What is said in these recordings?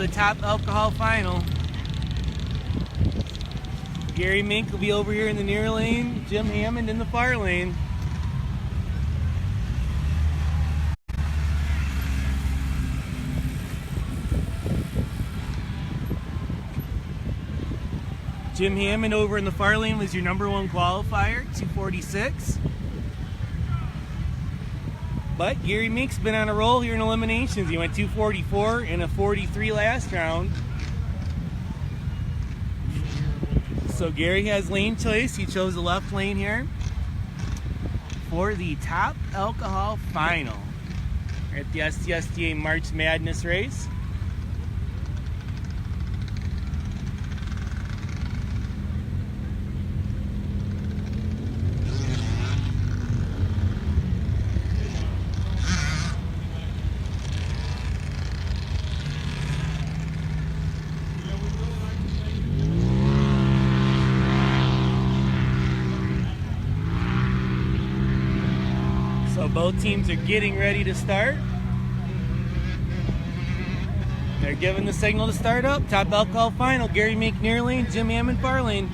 the top alcohol final. Gary Mink will be over here in the near lane, Jim Hammond in the far lane. Jim Hammond over in the far lane was your number one qualifier, 246. But Gary Mink's been on a roll here in eliminations. He went 244 and a 43 last round. So Gary has lane choice. He chose the left lane here for the top alcohol final at the SCSDA March Madness race. So both teams are getting ready to start. They're giving the signal to start up. Top alcohol final, Gary Mink near lane, Jim Hammond far lane.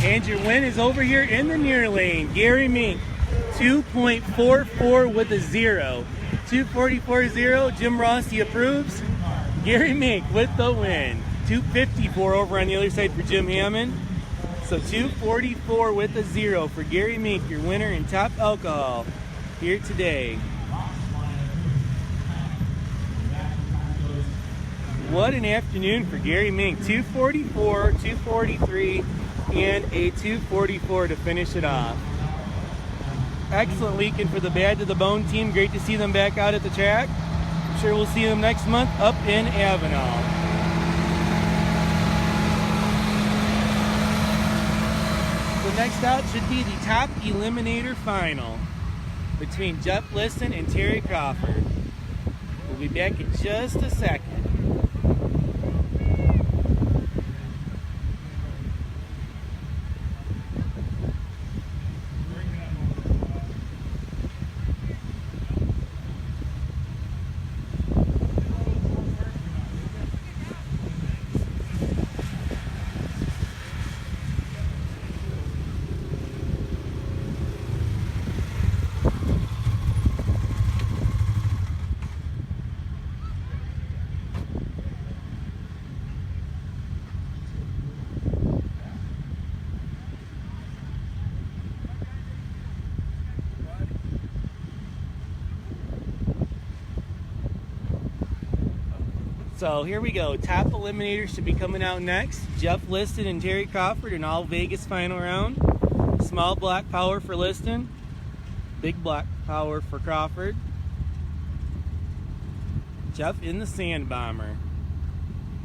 And your win is over here in the near lane. Gary Mink, 2.44 with a 0. 244.0, Jim Rossi approves. Gary Mink with the win. 254 over on the other side for Jim Hammond. So 244 with a 0 for Gary Mink, your winner in top alcohol here today. What an afternoon for Gary Mink. 244, 243, and a 244 to finish it off. Excellent weekend for the Bad to the Bone team. Great to see them back out at the track. I'm sure we'll see them next month up in Avenal. So next out should be the top Eliminator final between Jeff Liston and Terry Crawford. We'll be back in just a second. So here we go. Top Eliminator should be coming out next. Jeff Liston and Terry Crawford in all Vegas final round. Small block power for Liston. Big block power for Crawford. Jeff in the Sand Bomber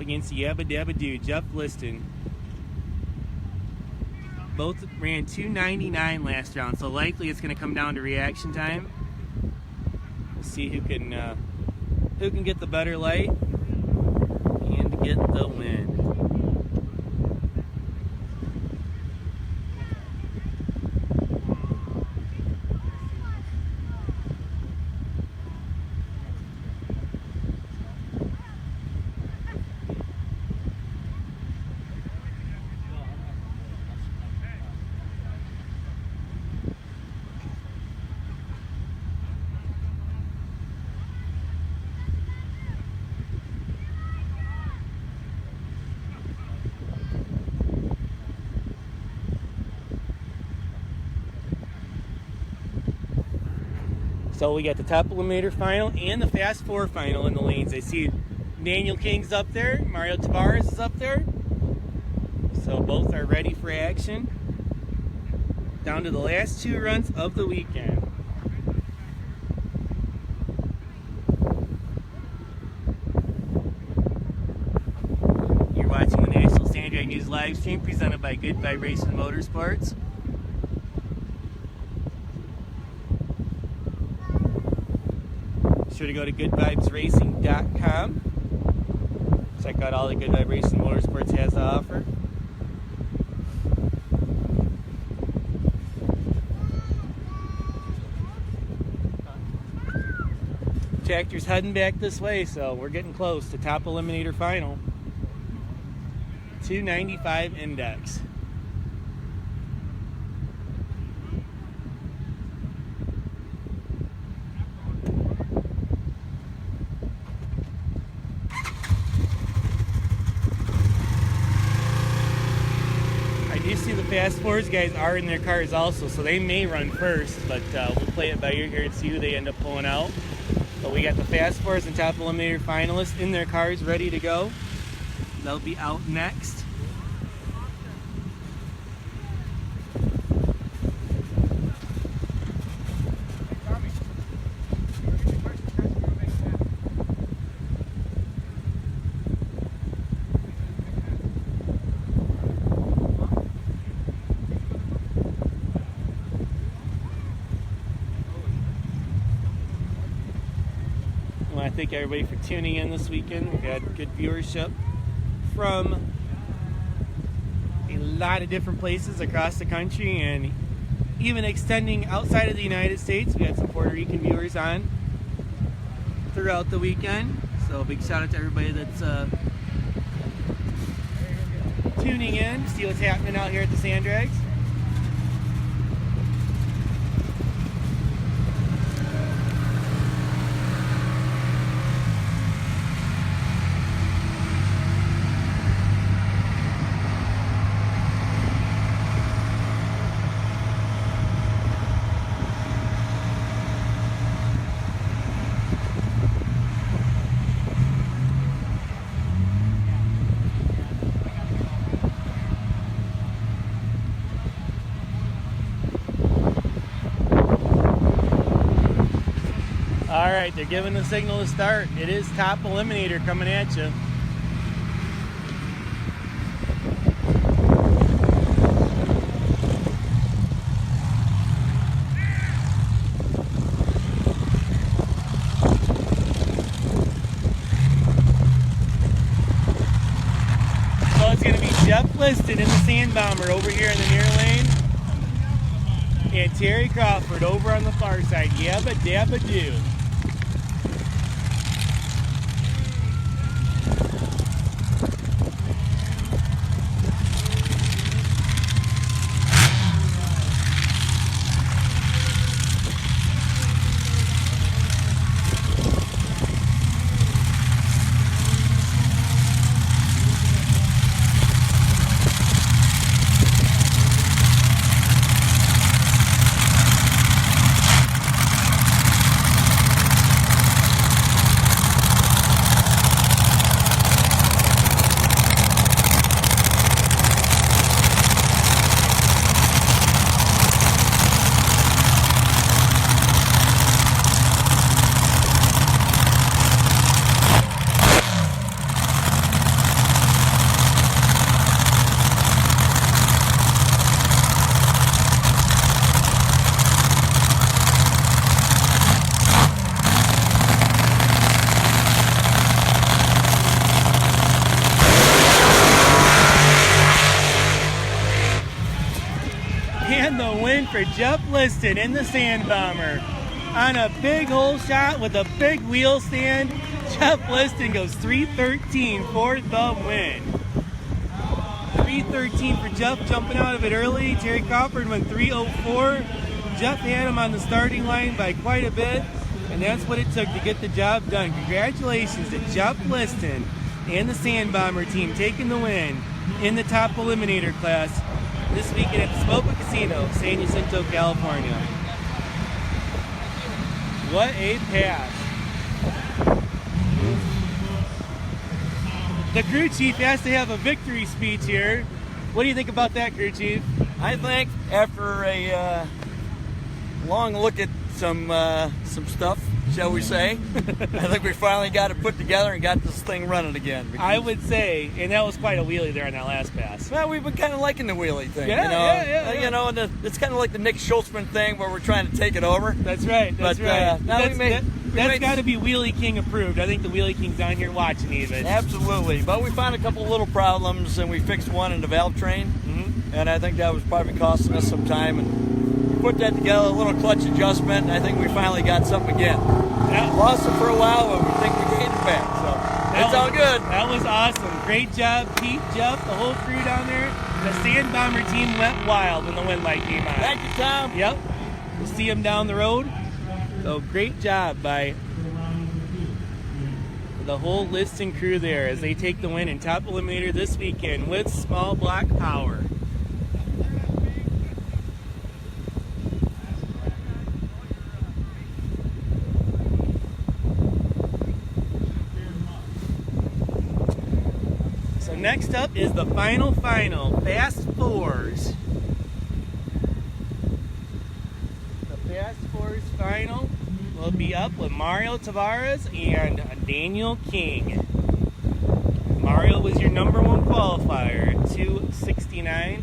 against Yabba Dabba Doo. Jeff Liston. Both ran 299 last round, so likely it's going to come down to reaction time. We'll see who can get the better light and get the win. So we got the top eliminator final and the fast four final in the lanes. I see Daniel King's up there, Mario Tavares is up there. So both are ready for action. Down to the last two runs of the weekend. You're watching the National Sand Drag News live stream presented by Good Vibration Motorsports. Be sure to go to goodvibesracing.com. Check out all the Good Vibration Motorsports has to offer. Tractor's heading back this way, so we're getting close to top eliminator final. 295 index. I do see the fast fours guys are in their cars also, so they may run first, but we'll play it by ear here and see who they end up pulling out. But we got the fast fours and top eliminator finalists in their cars ready to go. They'll be out next. I want to thank everybody for tuning in this weekend. We've had good viewership from a lot of different places across the country and even extending outside of the United States. We had some Puerto Rican viewers on throughout the weekend. So big shout out to everybody that's tuning in to see what's happening out here at the Sand Drags. All right, they're giving the signal to start. It is top eliminator coming at you. So it's going to be Jeff Liston in the Sand Bomber over here in the near lane. And Terry Crawford over on the far side. Yabba dabba do. And the win for Jeff Liston in the Sand Bomber. On a big hole shot with a big wheel stand, Jeff Liston goes 313 for the win. 313 for Jeff, jumping out of it early. Terry Crawford went 304. Jeff had him on the starting line by quite a bit, and that's what it took to get the job done. Congratulations to Jeff Liston and the Sand Bomber team taking the win in the top eliminator class this weekend at the Soboba Casino, San Jacinto, California. What a pass. The crew chief has to have a victory speech here. What do you think about that, crew chief? I think after a long look at some stuff, shall we say, I think we finally got it put together and got this thing running again. I would say, and that was quite a wheelie there on that last pass. Well, we've been kind of liking the wheelie thing. Yeah, you know? yeah. You know, and it's kind of like the Nick Schultzman thing where we're trying to take it over. That's right. That's right. That's got to be Wheelie King approved. I think the Wheelie King's on here watching even. Absolutely. But we found a couple of little problems, and we fixed one in the valve train. Mm-hmm. And I think that was probably costing us some time. And we put that together, a little clutch adjustment, and I think we finally got something again. Lost it for a while, but we think we gained it back. So it's all good. That was awesome. Great job, Pete, Jeff, the whole crew down there. The Sand Bomber team went wild when the wind light came on. Thank you, Tom. Yep. We'll see them down the road. So great job by the whole list and crew there as they take the win in Top Eliminator this weekend with small block power. So next up is the final Fast Fours. Fast Fours final will be up with Mario Tavares and Daniel King. Mario was your #1 qualifier at 269.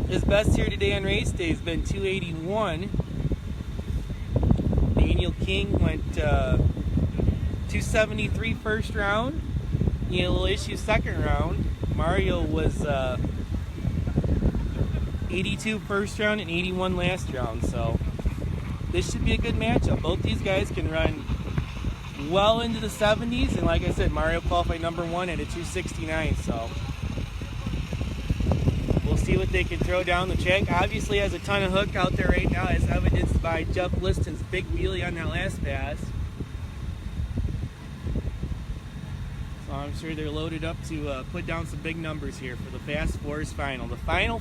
His best here today on race day has been 281. Daniel King went 273 first round. He had a little issue second round. Mario was 82 first round and 81 last round, so this should be a good matchup. Both these guys can run well into the 70s, and like I said, Mario qualified #1 at a 269, so we'll see what they can throw down the track. Obviously has a ton of hook out there right now, as evidenced by Jeff Liston's big wheelie on that last pass. So I'm sure they're loaded up to put down some big numbers here for the Fast Fours final. The final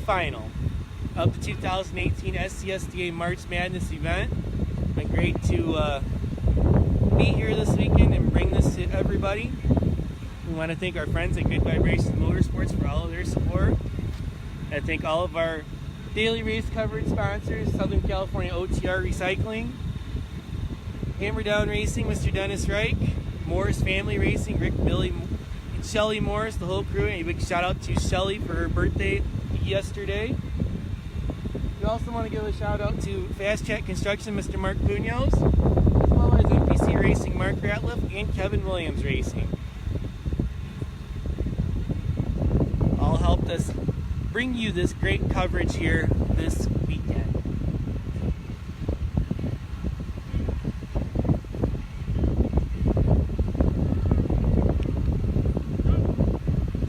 of the 2018 SCSDA March Madness event. It's been great to be here this weekend and bring this to everybody. We want to thank our friends at Good Vibrations Motorsports for all of their support. I thank all of our daily race coverage sponsors, Southern California OTR Recycling, Hammer Down Racing, Mr. Dennis Reich, Morris Family Racing, Rick, Billy, and Shelly Morris, the whole crew. And a big shout out to Shelly for her birthday yesterday. We also want to give a shout out to Fast Chat Construction, Mr. Mark Munoz, as well as NPC Racing, Mark Ratliff, and Kevin Williams Racing. All helped us bring you this great coverage here this weekend.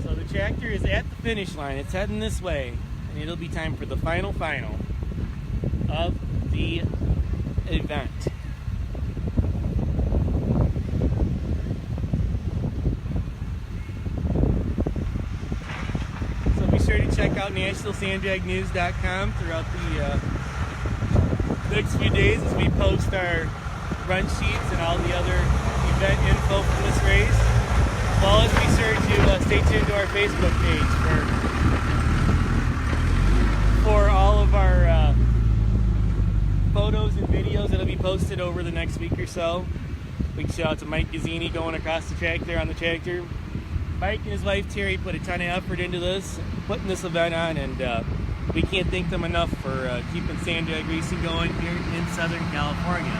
So the tractor is at the finish line. It's heading this way. And it'll be time for the final of the event. So be sure to check out NationalSanddragNews.com throughout the next few days as we post our run sheets and all the other event info from this race. As well as be sure to stay tuned to our Facebook page for all of our photos and videos that'll be posted over the next week or so. Big shout out to Mike Gazzini going across the track there on the tractor. Mike and his wife Terry put a ton of effort into this, putting this event on, and we can't thank them enough for keeping sand drag racing going here in Southern California.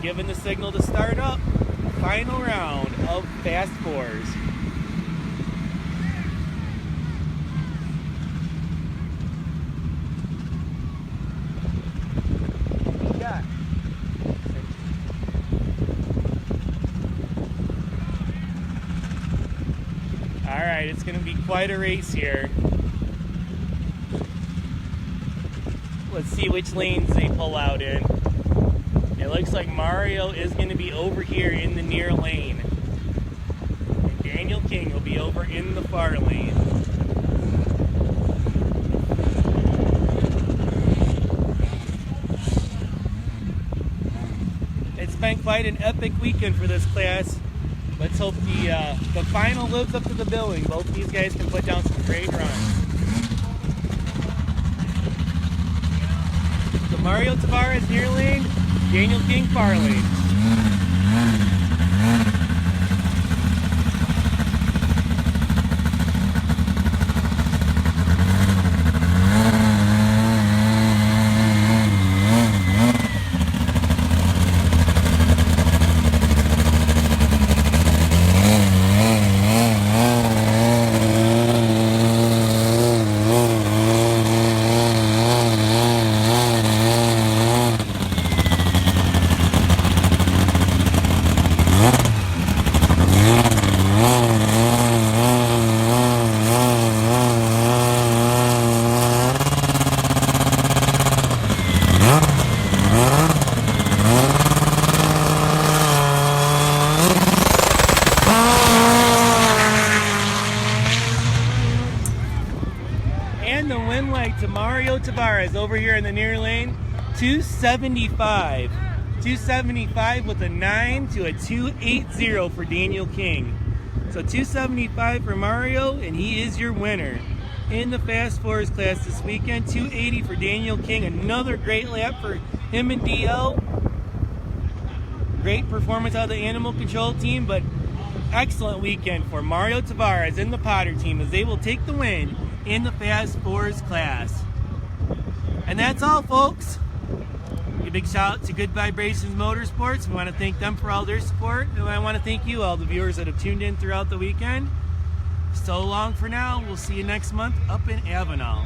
Given the signal to start up, final round of Fast Fours. Yeah. All right, it's going to be quite a race here. Let's see which lanes they pull out in. It looks like Mario is going to be over here in the near lane. And Daniel King will be over in the far lane. It's been quite an epic weekend for this class. Let's hope the final lives up to the billing. Both these guys can put down some great runs. So Mario Tavares near lane, Daniel King far lane. And the win light to Mario Tavares over here in the near lane, 275. 275 with a 9 to a 280 for Daniel King. So 275 for Mario, and he is your winner in the Fast Fours class this weekend. 280 for Daniel King. Another great lap for him and DL. Great performance out of the animal control team, but excellent weekend for Mario Tavares and the Potter team as they will take the win in the Fast Fours class. And that's all, folks. A big shout out to Good Vibrations Motorsports. We want to thank them for all their support, and I want to thank you, all the viewers that have tuned in throughout the weekend. So long for now. We'll see you next month up in Avenal.